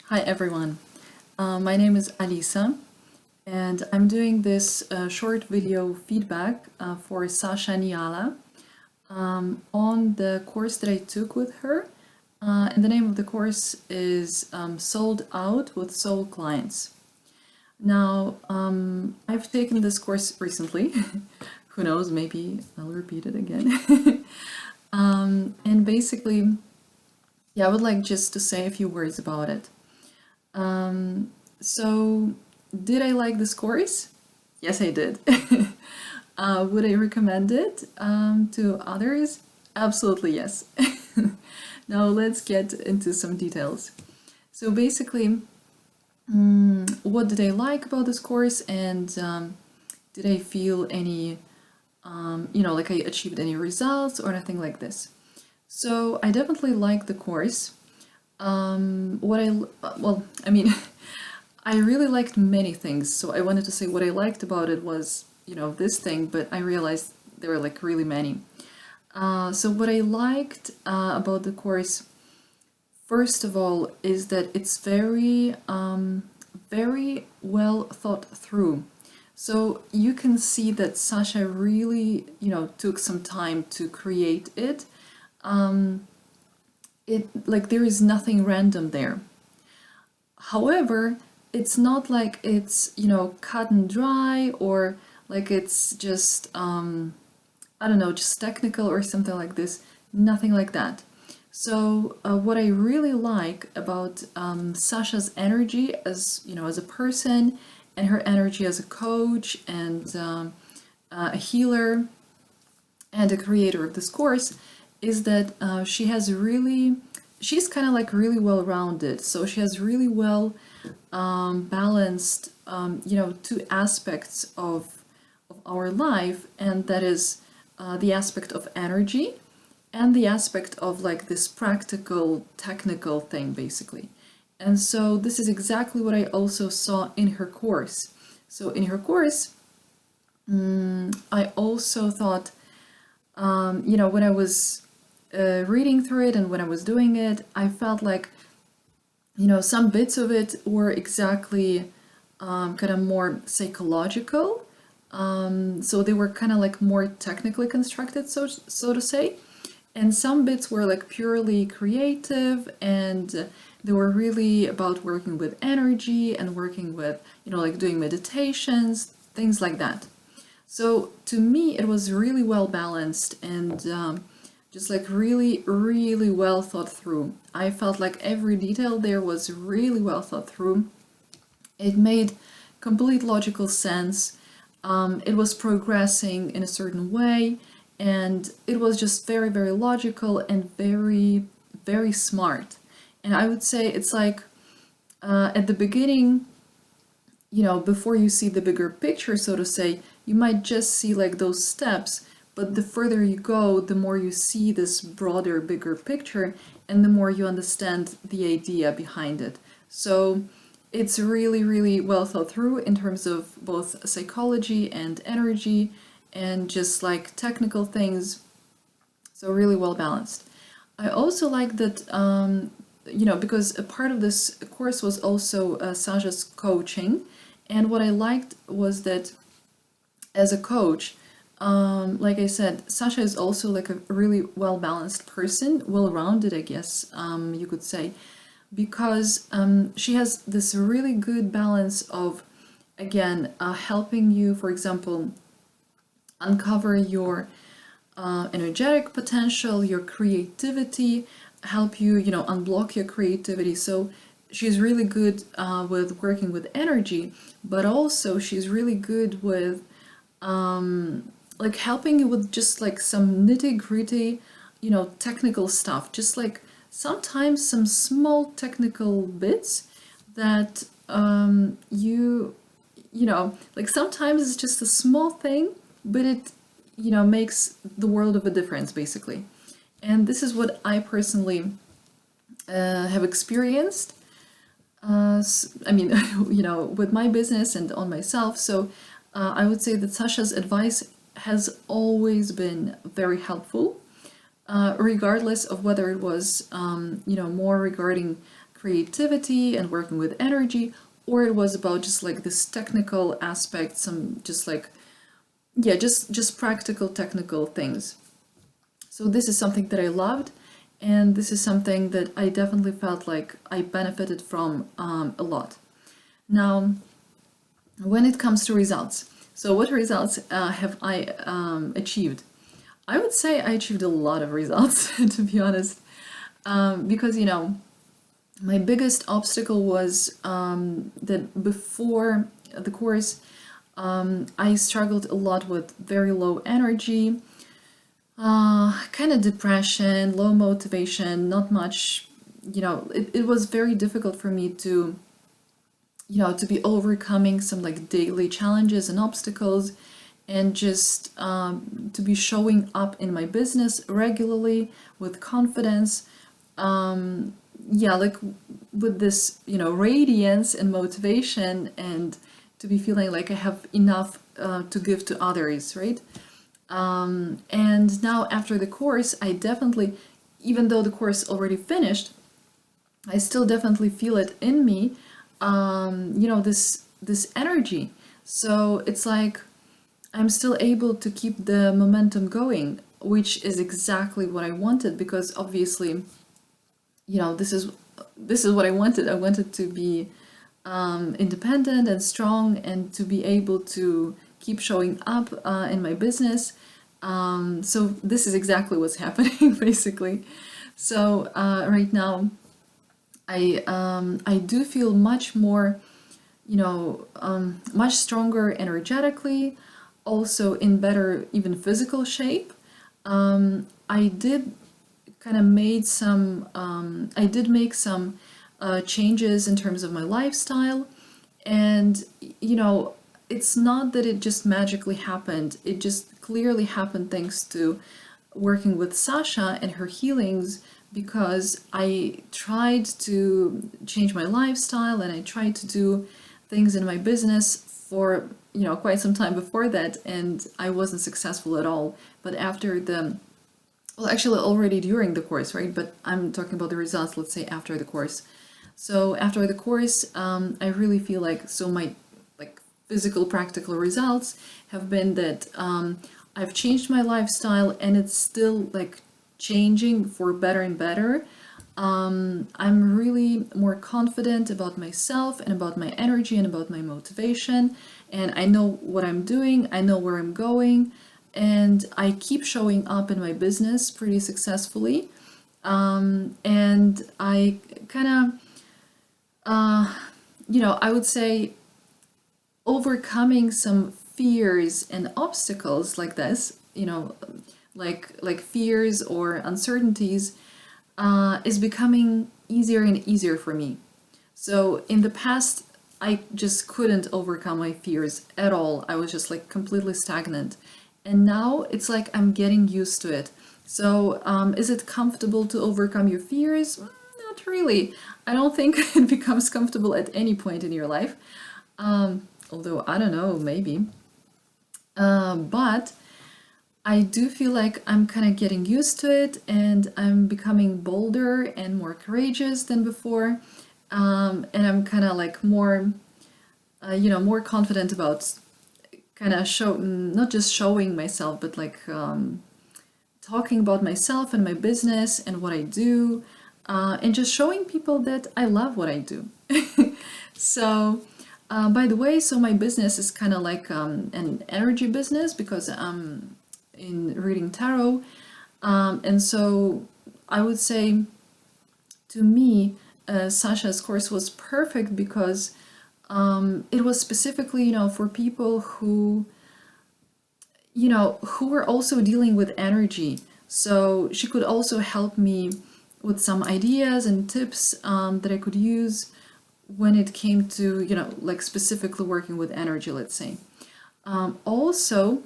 Hi everyone, my name is Alisa and I'm doing this short video feedback for Sasha Niala on the course that I took with her, and the name of the course is Sold Out with Soul Clients. Now, I've taken this course recently, who knows, maybe I'll repeat it again. And basically, yeah, I would like just to say a few words about it. So, did I like this course? Yes, I did. Would I recommend it to others? Absolutely, yes. Now, let's get into some details. So, basically, what did I like about this course, and did I feel any, like I achieved any results or anything like this? So, I definitely like the course. I really liked many things, so I wanted to say what I liked about it was, this thing, but I realized there were like really many. So what I liked about the course, first of all, is that it's very well thought through. So you can see that Sasha really, took some time to create it. There is nothing random there. However, it's not like it's, cut and dry, or like it's just, I don't know, just technical or something like this. Nothing like that. So what I really like about Sasha's energy as, as a person, and her energy as a coach and a healer and a creator of this course, is that she's kind of like really well rounded. So she has really well balanced, two aspects of our life, and that is the aspect of energy and the aspect of like this practical, technical thing, basically. And so this is exactly what I also saw in her course. So in her course, I also thought, when I was reading through it and when I was doing it, I felt like, some bits of it were exactly kind of more psychological. So they were kind of like more technically constructed, so to say. And some bits were like purely creative, and they were really about working with energy and working with, like doing meditations, things like that. So to me, it was really well balanced and just like really, really well thought through. I felt like every detail there was really well thought through. It made complete logical sense. It was progressing in a certain way, and it was just very, very logical and very, very smart. And I would say it's like at the beginning, before you see the bigger picture, so to say, you might just see like those steps, but the further you go, the more you see this broader, bigger picture, and the more you understand the idea behind it. So it's really, really well thought through in terms of both psychology and energy and just like technical things. So really well balanced. I also like that, because a part of this course was also Sasha's coaching. And what I liked was that as a coach, like I said, Sasha is also like a really well balanced person, well rounded, I guess you could say, because she has this really good balance of, again, helping you, for example, uncover your energetic potential, your creativity, help you, unblock your creativity. So she's really good with working with energy, but also she's really good with like helping you with just like some nitty-gritty, technical stuff. Just like sometimes some small technical bits that like sometimes it's just a small thing, but it, makes the world of a difference, basically. And this is what I personally have experienced. With my business and on myself. So I would say that Sasha's advice has always been very helpful, regardless of whether it was, more regarding creativity and working with energy, or it was about just like this technical aspect, some just like, yeah, just practical technical things. So this is something that I loved, and this is something that I definitely felt like I benefited from a lot. Now, when it comes to results, so what results have I achieved? I would say I achieved a lot of results, to be honest, because, you know, my biggest obstacle was that before the course, I struggled a lot with very low energy, kind of depression, low motivation, not much, you know, it was very difficult for me to, you know, to be overcoming some like daily challenges and obstacles, and just to be showing up in my business regularly with confidence. Yeah, like with this, you know, radiance and motivation, and to be feeling like I have enough to give to others, right? And now after the course, I definitely, even though the course already finished, I still definitely feel it in me, you know, this energy. So it's like I'm still able to keep the momentum going, which is exactly what I wanted, because obviously, you know, this is what I wanted. I wanted to be independent and strong, and to be able to keep showing up in my business. So this is exactly what's happening, basically. So right now, I do feel much more, you know, much stronger energetically, also in better even physical shape. I did kind of made some, I did make some changes in terms of my lifestyle, and you know, it's not that it just magically happened. It just clearly happened thanks to working with Sasha and her healings, because I tried to change my lifestyle and I tried to do things in my business for, you know, quite some time before that, and I wasn't successful at all. But after the, well, actually already during the course, right? But I'm talking about the results, let's say after the course. So after the course, I really feel like, so my like physical practical results have been that I've changed my lifestyle, and it's still like changing for better and better. I'm really more confident about myself and about my energy and about my motivation, and I know what I'm doing, I know where I'm going, and I keep showing up in my business pretty successfully. And I kind of, you know, I would say overcoming some fears and obstacles like this, you know, like fears or uncertainties, is becoming easier and easier for me. So in the past, I just couldn't overcome my fears at all. I was just like completely stagnant. And now it's like I'm getting used to it. So is it comfortable to overcome your fears? Not really. I don't think it becomes comfortable at any point in your life. Although, I don't know, maybe. But I do feel like I'm kind of getting used to it, and I'm becoming bolder and more courageous than before. And I'm kind of like more, you know, more confident about kind of not just showing myself, but like talking about myself and my business and what I do, and just showing people that I love what I do. So, by the way, so my business is kind of like an energy business, because I'm in reading tarot. And so I would say, to me, Sasha's course was perfect, because it was specifically, you know, for people who, you know, who were also dealing with energy. So she could also help me with some ideas and tips that I could use when it came to, you know, like specifically working with energy, let's say. Also,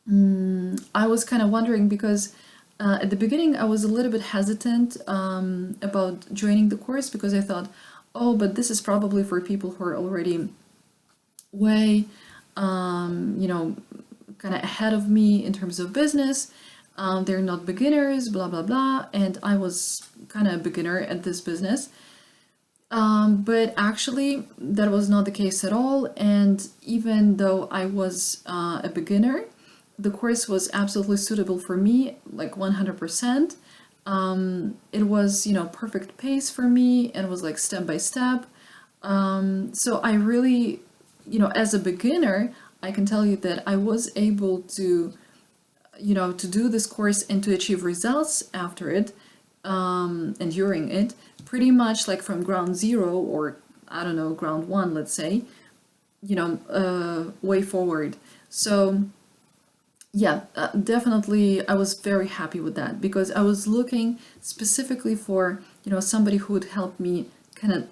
I was kind of wondering, because at the beginning I was a little bit hesitant about joining the course, because I thought, oh, but this is probably for people who are already way, you know, kind of ahead of me in terms of business. They're not beginners, blah, blah, blah. And I was kind of a beginner at this business. But actually, that was not the case at all. And even though I was a beginner, the course was absolutely suitable for me, like 100%. It was, perfect pace for me, and it was like step by step. So I really, as a beginner, I can tell you that I was able to, to do this course and to achieve results after it, and during it, pretty much like from ground zero, or I don't know, ground one, let's say, way forward. So yeah, definitely I was very happy with that, because I was looking specifically for, somebody who would help me kind of,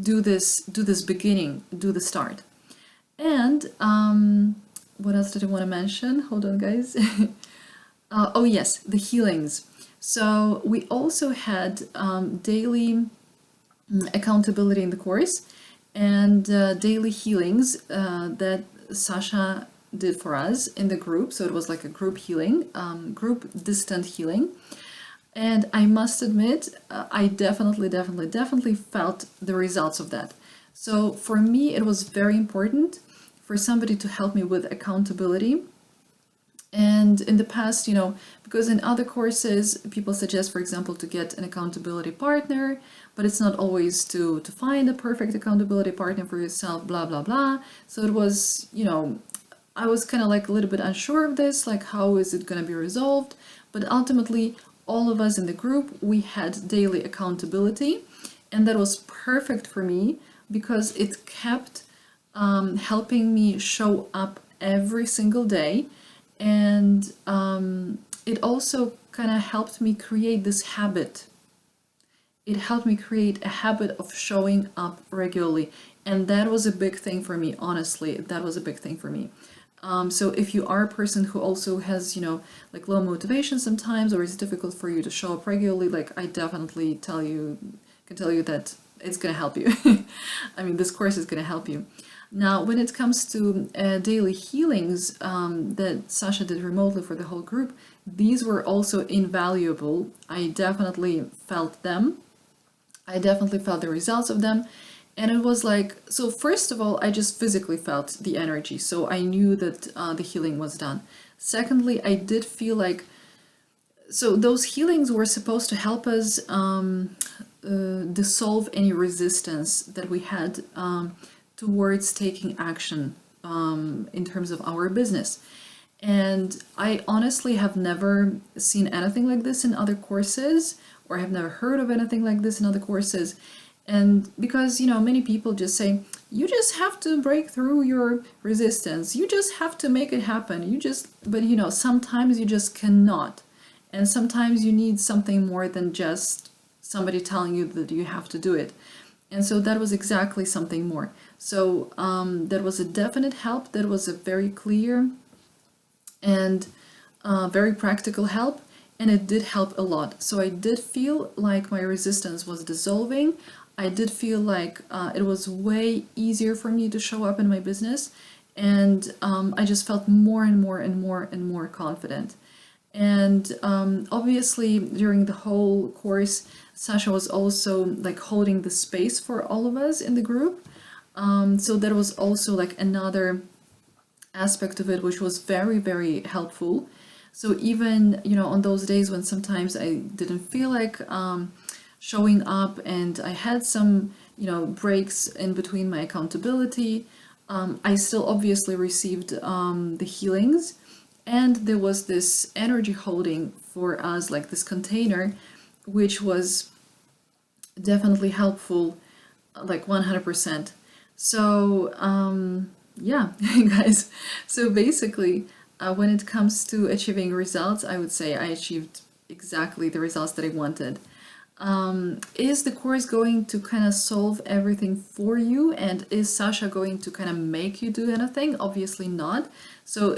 do this beginning, do the start. And what else did I want to mention? Hold on, guys. Oh yes, the healings. So we also had daily accountability in the course, and daily healings that Sasha did for us in the group. So it was like a group healing, group distant healing. And I must admit, I definitely felt the results of that. So for me, it was very important for somebody to help me with accountability. And in the past, because in other courses, people suggest, for example, to get an accountability partner, but it's not always to find a perfect accountability partner for yourself, blah, blah, blah. So it was, I was kind of like a little bit unsure of this, like how is it going to be resolved? But ultimately, all of us in the group, we had daily accountability, and that was perfect for me because it kept helping me show up every single day. And it also kind of helped me create this habit. It helped me create a habit of showing up regularly. And that was a big thing for me, honestly. That was a big thing for me. So if you are a person who also has, like low motivation sometimes, or it's difficult for you to show up regularly, like I definitely can tell you that it's going to help you. I mean, this course is going to help you. Now, when it comes to daily healings that Sasha did remotely for the whole group, these were also invaluable. I definitely felt them. I definitely felt the results of them. And it was like, so first of all, I just physically felt the energy. So I knew that the healing was done. Secondly, I did feel like, so those healings were supposed to help us dissolve any resistance that we had towards taking action in terms of our business. And I honestly have never seen anything like this in other courses, or have never heard of anything like this in other courses. And because, many people just say, you just have to break through your resistance. You just have to make it happen. But sometimes you just cannot. And sometimes you need something more than just somebody telling you that you have to do it. And so that was exactly something more. So that was a definite help. That was a very clear and very practical help. And it did help a lot. So I did feel like my resistance was dissolving. I did feel like it was way easier for me to show up in my business. And I just felt more and more confident. And obviously during the whole course, Sasha was also like holding the space for all of us in the group. So that was also like another aspect of it, which was very helpful. So even, on those days when sometimes I didn't feel like showing up, and I had some, breaks in between my accountability, I still obviously received the healings. And there was this energy holding for us, like this container, which was definitely helpful, like 100%. So, yeah, guys. So basically, when it comes to achieving results, I would say I achieved exactly the results that I wanted. Is the course going to kind of solve everything for you? And is Sasha going to kind of make you do anything? Obviously not. So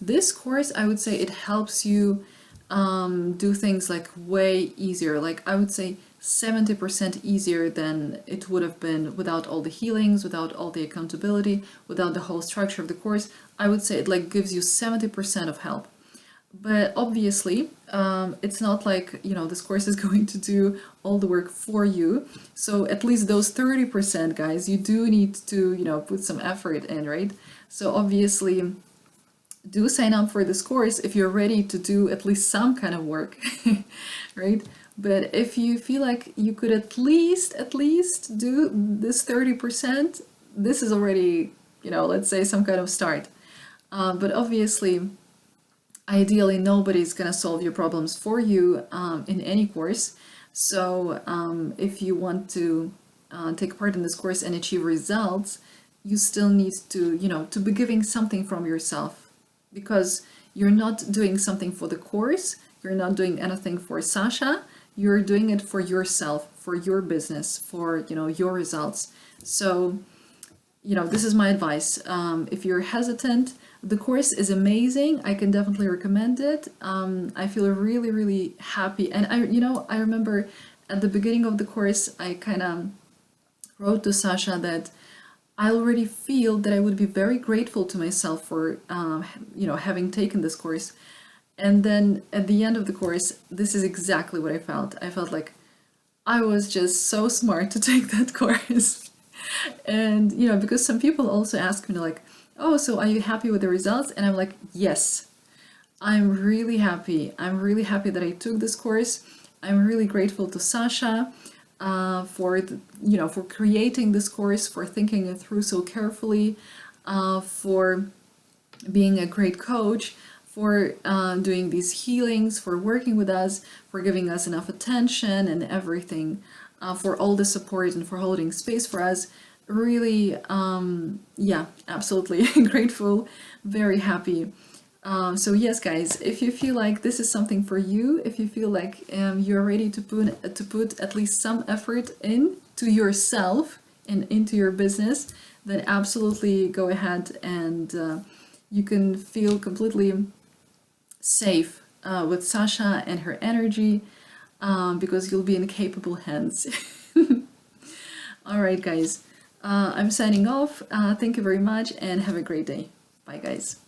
this course, I would say it helps you do things like way easier. Like I would say 70% easier than it would have been without all the healings, without all the accountability, without the whole structure of the course. I would say it like gives you 70% of help. But obviously, it's not like, this course is going to do all the work for you. So at least those 30%, guys, you do need to, put some effort in, right? So obviously, do sign up for this course if you're ready to do at least some kind of work, right? But if you feel like you could at least do this 30%, this is already, let's say some kind of start. But obviously, ideally, nobody's gonna solve your problems for you in any course. So if you want to take part in this course and achieve results, you still need to, to be giving something from yourself, because you're not doing something for the course, you're not doing anything for Sasha, you're doing it for yourself, for your business, for, your results. So, this is my advice. If you're hesitant, the course is amazing. I can definitely recommend it. I feel really, really happy. And I remember at the beginning of the course, I kind of wrote to Sasha that I already feel that I would be very grateful to myself for, having taken this course. And then at the end of the course, this is exactly what I felt. I felt like I was just so smart to take that course. And, because some people also ask me, like, oh, so are you happy with the results? And I'm like, yes, I'm really happy. I'm really happy that I took this course. I'm really grateful to Sasha for creating this course, for thinking it through so carefully, for being a great coach, for doing these healings, for working with us, for giving us enough attention and everything, for all the support and for holding space for us. Really, yeah, absolutely grateful, very happy. So yes, guys, if you feel like this is something for you, if you feel like you're ready to put at least some effort in to yourself and into your business, then absolutely go ahead and you can feel completely safe with Sasha and her energy, because you'll be in capable hands. All right, guys, I'm signing off. Thank you very much and have a great day. Bye, guys.